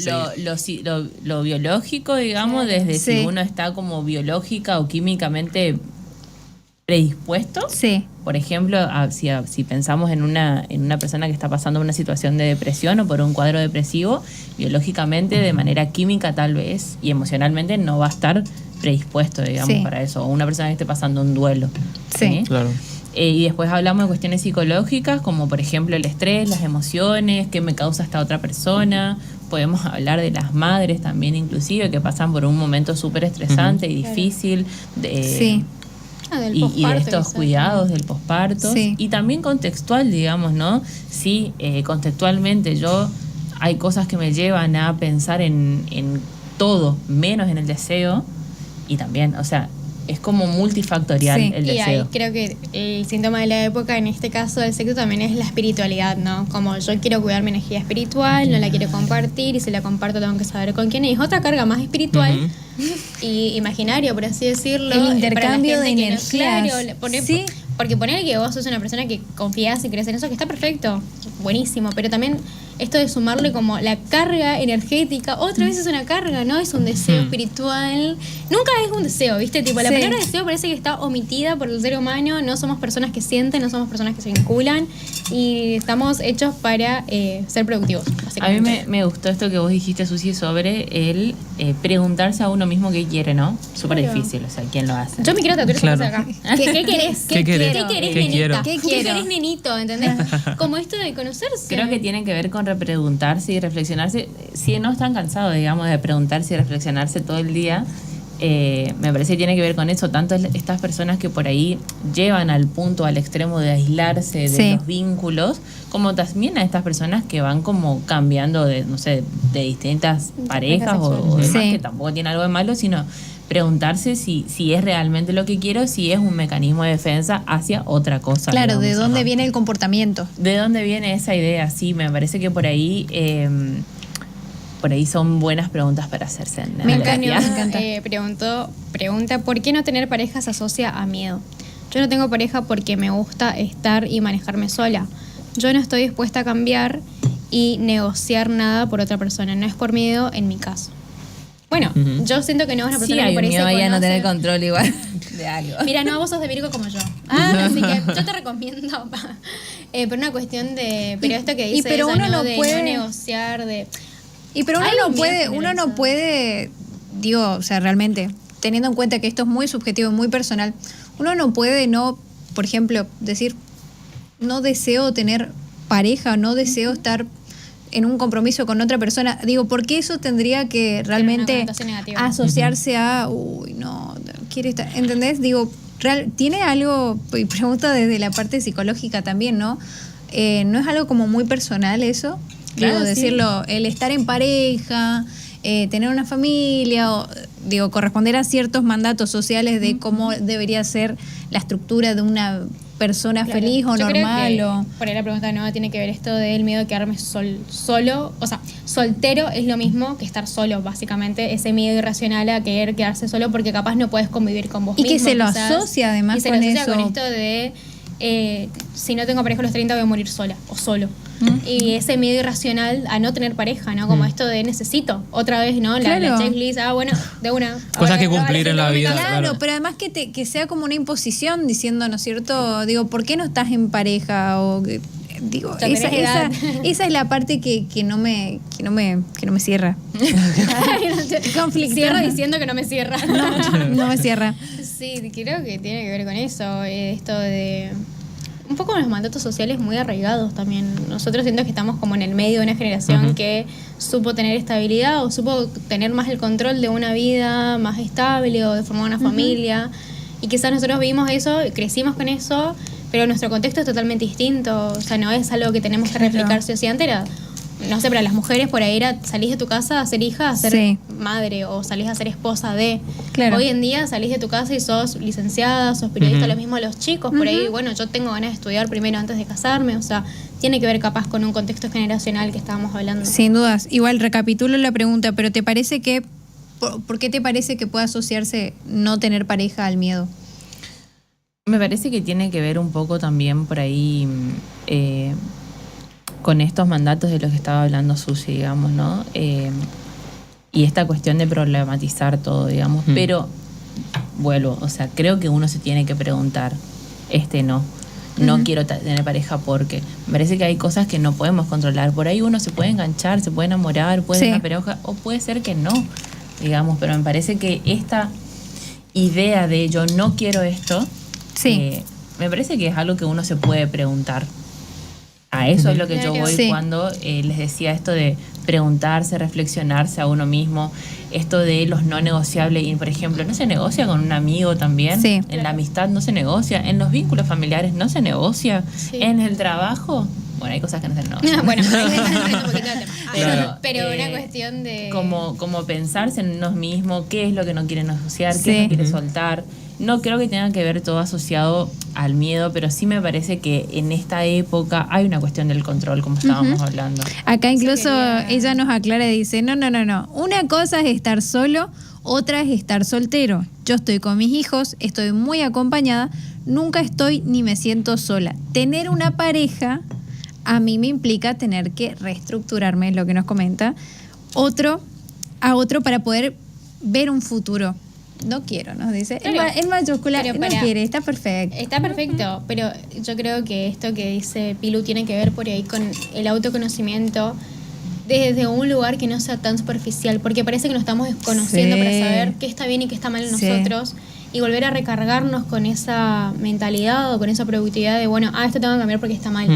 Claro. Lo biológico, digamos, Claro. desde Sí. si uno está como biológica o químicamente predispuesto. Sí. Por ejemplo, si pensamos en una persona que está pasando una situación de depresión o por un cuadro depresivo, biológicamente, de manera química tal vez, y emocionalmente no va a estar predispuesto, digamos, Sí. para eso. O una persona que esté pasando un duelo. Sí. Claro. Y después hablamos de cuestiones psicológicas, como por ejemplo el estrés, las emociones, qué me causa esta otra persona. Podemos hablar de las madres también, inclusive, que pasan por un momento súper estresante y Claro. difícil. Sí. Del Y de posparto, estos quizás. cuidados del posparto. Sí. Y también contextual, digamos, ¿no? Sí, contextualmente hay cosas que me llevan a pensar en todo, menos en el deseo. Y también, o sea, es como multifactorial Sí. el Y ahí deseo. creo que el síntoma de la época, en este caso del sexo, también es la espiritualidad, ¿no? Como yo quiero cuidar mi energía espiritual, no la quiero compartir, y si la comparto tengo que saber con quién. Y es otra carga más espiritual y imaginario, por así decirlo. El para la intercambio gente de que no- energías. claro, Sí. porque poner que vos sos una persona que confías y crees en eso, que está perfecto, buenísimo, pero también esto de sumarle como la carga energética, otra vez es una carga, ¿no? Es un deseo espiritual. Nunca es un deseo, ¿viste? Tipo, la Sí. palabra deseo parece que está omitida por el ser humano. No somos personas que sienten, no somos personas que se vinculan, y estamos hechos para ser productivos, A mí básicamente. me gustó esto que vos dijiste, Susi, sobre el preguntarse a uno mismo qué quiere, ¿no? Súper Claro. difícil, o sea, ¿quién lo hace? Yo me quiero tatuar esa Claro. cosa acá. ¿Qué querés? ¿Qué querés? ¿Qué querés, ¿Qué nenita? quiero? ¿Qué ¿Qué quiero? querés, nenito? ¿Entendés? Como esto de conocerse. Creo que tiene que ver con repreguntarse y reflexionarse. Si no están cansados, digamos, de preguntarse y reflexionarse todo el día, me parece que tiene que ver con eso. Tanto estas personas que por ahí llevan al punto, al extremo de aislarse de Sí. los vínculos, como también a estas personas que van como cambiando de, no sé, de distintas parejas o sexuales. demás, Sí. que tampoco tiene algo de malo, sino preguntarse si es realmente lo que quiero, si es un mecanismo de defensa hacia otra cosa. Claro, ¿de digamos. dónde Ajá. viene el comportamiento? ¿De dónde viene esa idea? Sí, me parece que por ahí son buenas preguntas para hacerse. En Me la encanta. terapia. Pregunta, ¿por qué no tener pareja se asocia a miedo? Yo no tengo pareja porque me gusta estar y manejarme sola. Yo no estoy dispuesta a cambiar y negociar nada por otra persona. No es por miedo en mi caso. Bueno, Ujú. yo siento que no es una Sí, persona hay que un por ahí se miedo ahí a no conoce. tener control igual de algo. Mira, no, vos sos de Virgo como yo. Así que yo te recomiendo Pero una cuestión de... Pero esto que y dice pero ella, uno ¿no? no De puede- no negociar, de... Pero Hay un miedo uno no generalizado. puede, digo, o sea, realmente, teniendo en cuenta que esto es muy subjetivo y muy personal, uno no puede no, por ejemplo, decir, no deseo tener pareja, no deseo estar en un compromiso con otra persona. Digo, porque eso tendría que realmente connotación negativa. asociarse a, uy, no, quiere estar, ¿entendés? Digo, tiene algo, y pregunto desde la parte psicológica también, ¿no? ¿No es algo como muy personal eso? Claro, Digo, sí. decirlo, el estar en pareja, tener una familia, o, digo, corresponder a ciertos mandatos sociales de cómo debería ser la estructura de una persona Claro. feliz o Yo creo normal. que O... por ahí la pregunta no tiene que ver esto del miedo de quedarme solo. O sea, soltero es lo mismo que estar solo, básicamente. Ese miedo irracional a querer quedarse solo porque capaz no puedes convivir con vos Y que mismo. se lo quizás. asocia además y se con lo asocia eso. con esto de si no tengo pareja a los 30 voy a morir sola o solo. Y ese miedo irracional a no tener pareja, ¿no? Como esto de necesito, otra vez, ¿no? La Claro. checklist, bueno, de una. Cosas que Ahora, cumplir en la vida. Claro, Claro. pero además que sea como una imposición diciendo, ¿no es cierto? Digo, ¿por qué no estás en pareja? O digo, Ya tenés edad. esa es la parte que no me cierra. Conflicto. Cierra diciendo que no me cierra. No me cierra. Sí, creo que tiene que ver con eso, esto de un poco los mandatos sociales muy arraigados también. Nosotros siento que estamos como en el medio de una generación que supo tener estabilidad o supo tener más el control de una vida más estable o de formar una familia. Y quizás nosotros vimos eso, crecimos con eso, pero nuestro contexto es totalmente distinto. O sea, no es algo que tenemos que replicar sí o sí. Antes era, no sé, para las mujeres por ahí era salís de tu casa a ser hija, a ser Sí. madre o salís a ser esposa de. Claro. Hoy en día salís de tu casa y sos licenciada, sos periodista, Ujú. lo mismo los chicos por ahí. Bueno, yo tengo ganas de estudiar primero antes de casarme, o sea, tiene que ver capaz con un contexto generacional que estábamos hablando. Sin dudas. Igual recapitulo la pregunta, pero ¿te parece que, por qué te parece que puede asociarse no tener pareja al miedo? Me parece que tiene que ver un poco también por ahí con estos mandatos de los que estaba hablando Susi, digamos, ¿no? Y esta cuestión de problematizar todo, digamos. Pero, vuelvo, o sea, creo que uno se tiene que preguntar, no quiero tener pareja porque me parece que hay cosas que no podemos controlar. Por ahí uno se puede enganchar, se puede enamorar, puede ser Sí. una pareja, o puede ser que no, digamos. Pero me parece que esta idea de yo no quiero esto, Sí. me parece que es algo que uno se puede preguntar. A eso es lo que yo Claro. voy Sí. cuando les decía esto de preguntarse, reflexionarse a uno mismo, esto de los no negociables. Y, por ejemplo, ¿no se negocia con un amigo también? Sí. En la amistad no se negocia, en los vínculos familiares no se negocia, Sí. en el trabajo, bueno, hay cosas que no se negocian. Bueno, ahí me estás entrando un poquito del tema. Claro. Pero Eh, una cuestión de... Como pensarse en uno mismo, qué es lo que no quiere negociar, Sí. qué no quiere soltar. No creo que tenga que ver todo asociado al miedo, pero sí me parece que en esta época hay una cuestión del control, como estábamos hablando. Acá incluso quería- ella nos aclara y dice, no. Una cosa es estar solo, otra es estar soltero. Yo estoy con mis hijos, estoy muy acompañada, nunca estoy ni me siento sola. Tener una pareja a mí me implica tener que reestructurarme, lo que nos comenta, otro para poder ver un futuro. No quiero, nos dice. Claro. En mayúscula, Pero no para- quiere, está perfecto. Está perfecto, pero yo creo que esto que dice Pilu tiene que ver por ahí con el autoconocimiento desde un lugar que no sea tan superficial, porque parece que nos estamos desconociendo Sí. para saber qué está bien y qué está mal en Sí. nosotros y volver a recargarnos con esa mentalidad o con esa productividad de, bueno, esto tengo que cambiar porque está mal.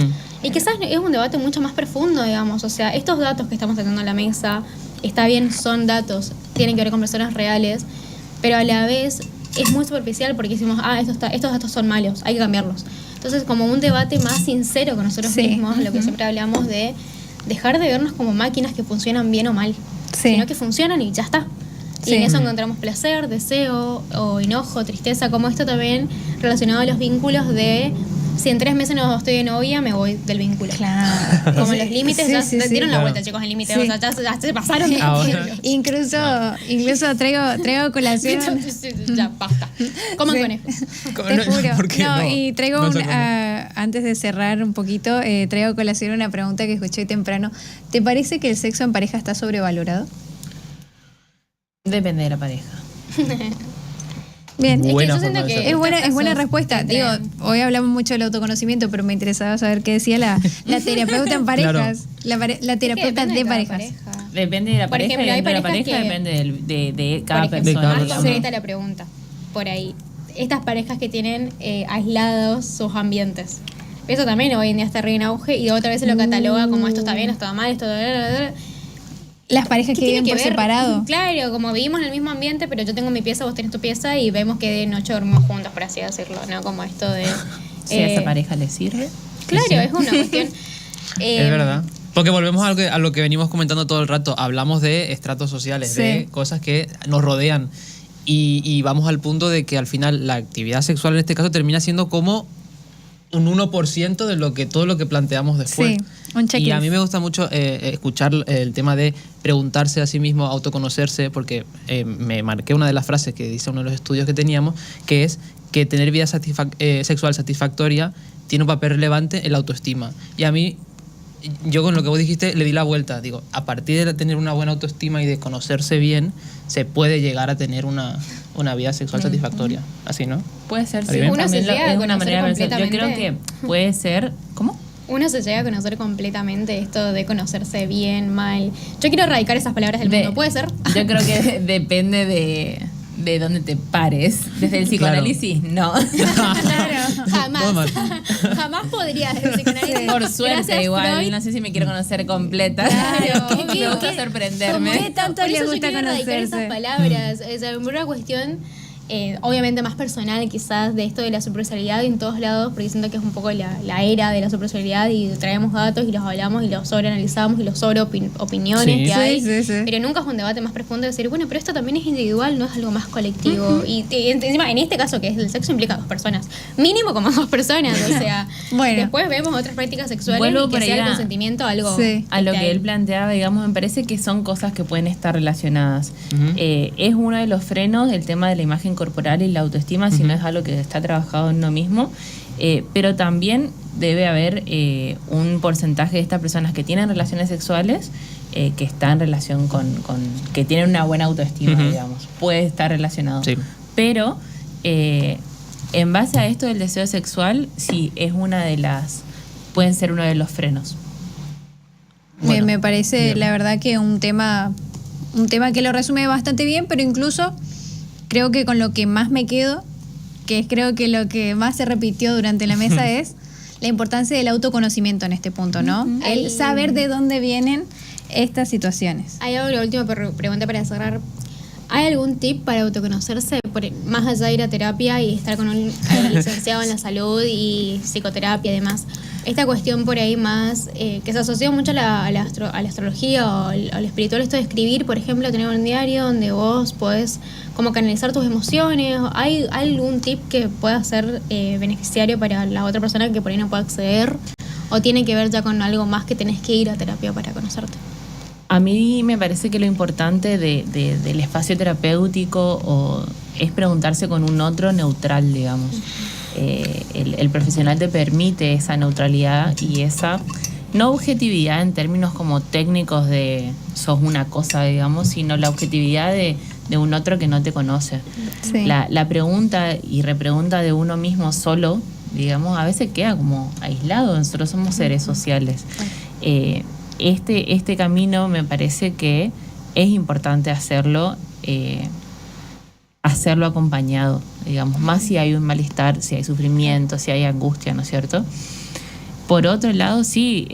Y quizás es un debate mucho más profundo, digamos, o sea, estos datos que estamos tratando en la mesa, está bien, son datos, tienen que ver con personas reales, pero a la vez es muy superficial porque decimos, estos datos son malos, hay que cambiarlos. Entonces, como un debate más sincero con nosotros Sí. mismos, lo que siempre hablamos de dejar de vernos como máquinas que funcionan bien o mal, Sí. sino que funcionan y ya está. Y Sí. en eso encontramos placer, deseo o enojo, tristeza, como esto también relacionado a los vínculos de si en 3 meses no estoy de novia, me voy del vínculo. Claro. Como los límites Sí, ya sí, sí. dieron la Claro. vuelta, chicos, el límite, Sí. o sea, ya se pasaron de Ahora. Incluso traigo colación. Ya, basta. Coman Sí. conejos. Te juro. ¿Por qué no? Y traigo No se come. antes de cerrar un poquito, traigo a colación una pregunta que escuché hoy temprano. ¿Te parece que el sexo en pareja está sobrevalorado? Depende de la pareja. Bien, Es que Buena yo forma siento de que hacerlo. es buena casos respuesta. entre- Digo, hoy hablamos mucho del autoconocimiento, pero me interesaba saber qué decía la terapeuta en parejas. La terapeuta depende de cada parejas. pareja. Depende de la Por pareja ejemplo, y hay dentro de la parejas pareja que- depende de cada Por ejemplo, De cada persona. más persona. concreta la pregunta, por ahí. Estas parejas que tienen aislados sus ambientes. Eso también hoy en día está re en auge y otra vez se lo cataloga como esto está bien, esto está mal, esto... Las parejas que ¿Qué viven tiene por que ver? separado. Claro, como vivimos en el mismo ambiente, pero yo tengo mi pieza, vos tenés tu pieza y vemos que de noche dormimos juntos, por así decirlo, ¿no? Como esto de... Si a esa pareja le sirve. Claro, Sí. es una cuestión... Es verdad. Porque volvemos a lo que venimos comentando todo el rato. Hablamos de estratos sociales, Sí. de cosas que nos rodean. Y vamos al punto de que al final la actividad sexual en este caso termina siendo como un 1% de todo lo que planteamos después. Sí, un checklist. Y a mí me gusta mucho escuchar el tema de preguntarse a sí mismo, autoconocerse, porque me marqué una de las frases que dice uno de los estudios que teníamos, que es que tener vida sexual satisfactoria tiene un papel relevante en la autoestima. Y a mí, yo con lo que vos dijiste le di la vuelta. Digo, a partir de tener una buena autoestima y de conocerse bien, se puede llegar a tener una vida sexual satisfactoria. Así, ¿no? Puede ser, sí. ¿Está bien? Uno se También llega a es una conocer manera de pensar. Yo creo que completamente. puede ser. ¿Cómo? Uno se llega a conocer completamente esto de conocerse bien, mal. Yo quiero erradicar esas palabras del mundo, ¿puede ser? Yo creo que depende de dónde te pares. Desde el psicoanálisis, no. Claro, Muy mal. jamás podría desde el psicoanálisis. Por suerte, Gracias, igual. Freud. No sé si me quiero conocer completa. Claro. Me gusta sorprenderme. ¿Qué tanto Por le eso yo gusta quiero erradicar conocerse? esas palabras. O sea, por una cuestión, obviamente más personal quizás, de esto de la superficialidad en todos lados, porque siento que es un poco la era de la superficialidad y traemos datos y los hablamos y los sobreanalizamos y los opiniones Sí. que hay. Sí, sí, sí. Pero nunca es un debate más profundo de decir, bueno, pero esto también es individual, no es algo más colectivo. Y encima, en este caso, que es el sexo, implica dos personas. Mínimo como dos personas. O sea, Bueno. después vemos otras prácticas sexuales Vuelvo y por que sea ahí el a- consentimiento algo. Sí. A lo esté que ahí. él planteaba, digamos, me parece que son cosas que pueden estar relacionadas. Ujú. Es uno de los frenos el tema de la imagen corporal y la autoestima, si no es algo que está trabajado en uno mismo. Pero también debe haber un porcentaje de estas personas que tienen relaciones sexuales que está en relación con que tienen una buena autoestima, Ujú. digamos. Puede estar relacionado. Sí. Pero en base a esto del deseo sexual, sí, es una de las... pueden ser uno de los frenos. Bueno, me parece, bien. la verdad, que un tema que lo resume bastante bien, pero incluso creo que con lo que más me quedo, que es creo que lo que más se repitió durante la mesa es la importancia del autoconocimiento en este punto, ¿no? El Ahí- saber de dónde vienen estas situaciones. Hay algo, la última pregunta para cerrar. ¿Hay algún tip para autoconocerse, más allá de ir a terapia y estar con un licenciado en la salud y psicoterapia y demás? Esta cuestión por ahí más, que se asocia mucho a la astrología o al espiritual, esto de escribir, por ejemplo, tener un diario donde vos podés como canalizar tus emociones. ¿Hay algún tip que pueda ser beneficiario para la otra persona que por ahí no pueda acceder? ¿O tiene que ver ya con algo más que tenés que ir a terapia para conocerte? A mí me parece que lo importante del espacio terapéutico es preguntarse con un otro neutral, digamos. El profesional te permite esa neutralidad y esa no objetividad en términos como técnicos de sos una cosa, digamos, sino la objetividad de un otro que no te conoce. Sí. La pregunta y repregunta de uno mismo solo, digamos, a veces queda como aislado. Nosotros somos seres sociales. Este camino me parece que es importante hacerlo acompañado, digamos, más si hay un malestar, si hay sufrimiento, si hay angustia, ¿no es cierto? Por otro lado, sí,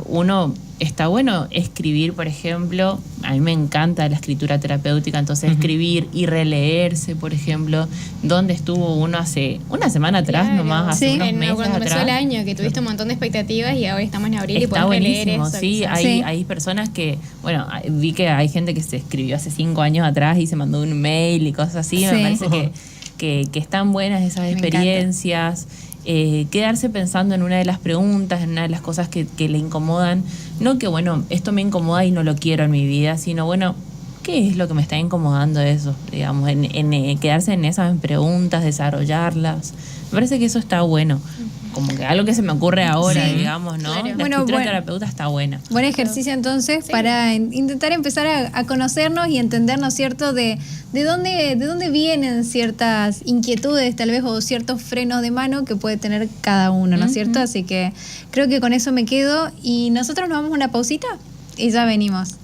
uno está bueno escribir, por ejemplo, a mí me encanta la escritura terapéutica, entonces escribir y releerse, por ejemplo, dónde estuvo uno hace una semana atrás, Claro. nomás, hace Sí. unos meses Cuando empezó atrás. el año, que tuviste un montón de expectativas y ahora estamos en abril y Está podés releer buenísimo, eso. sí, quizás. hay personas que, bueno, vi que hay gente que se escribió hace 5 años atrás y se mandó un mail y cosas así, Sí. me parece que están buenas esas encanta. experiencias. Quedarse pensando en una de las preguntas, en una de las cosas que le incomodan, no que bueno, esto me incomoda y no lo quiero en mi vida, sino bueno, ¿qué es lo que me está incomodando de eso? Digamos, en quedarse en esas preguntas, desarrollarlas. Me parece que eso está bueno. Como que algo que se me ocurre ahora, Sí. digamos, ¿no? Claro. La Bueno, escritura bueno. terapeuta está buena. Buen ejercicio entonces para intentar empezar a conocernos y entendernos, ¿cierto? De dónde vienen ciertas inquietudes tal vez o ciertos frenos de mano que puede tener cada uno, ¿no es cierto? Así que creo que con eso me quedo y nosotros nos vamos a una pausita y ya venimos.